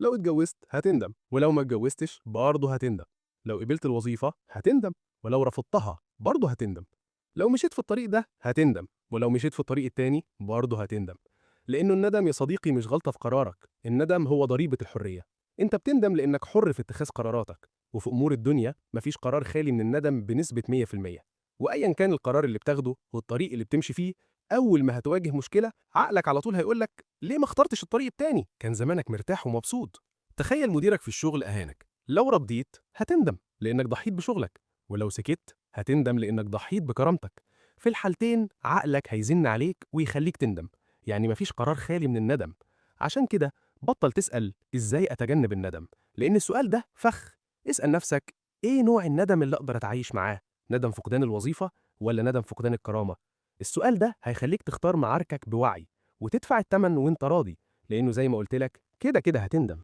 لو اتجوزت هتندم، ولو ما اتجوزتش برضه هتندم. لو قبلت الوظيفة هتندم، ولو رفضتها برضه هتندم. لو مشيت في الطريق ده هتندم، ولو مشيت في الطريق التاني برضه هتندم. لأنه الندم يا صديقي مش غلطة في قرارك، الندم هو ضريبة الحرية. أنت بتندم لأنك حر في اتخاذ قراراتك، وفي أمور الدنيا مفيش قرار خالي من الندم بنسبة 100%. وأيا كان القرار اللي بتاخده والطريق اللي بتمشي فيه، أول ما هتواجه مشكلة عقلك على طول هيقولك ليه ما اخترتش الطريق التاني؟ كان زمانك مرتاح ومبسوط. تخيل مديرك في الشغل أهانك، لو رديت هتندم لأنك ضحيت بشغلك، ولو سكت هتندم لأنك ضحيت بكرامتك. في الحالتين عقلك هيزن عليك ويخليك تندم، يعني مفيش قرار خالي من الندم. عشان كده بطل تسأل إزاي أتجنب الندم، لأن السؤال ده فخ. اسأل نفسك إيه نوع الندم اللي أقدر أتعايش معاه؟ ندم فقدان الوظيفة ولا ندم فقدان الكرامة؟ السؤال ده هيخليك تختار معاركك بوعي وتدفع التمن وانت راضي، لأنه زي ما قلت لك كده كده هتندم.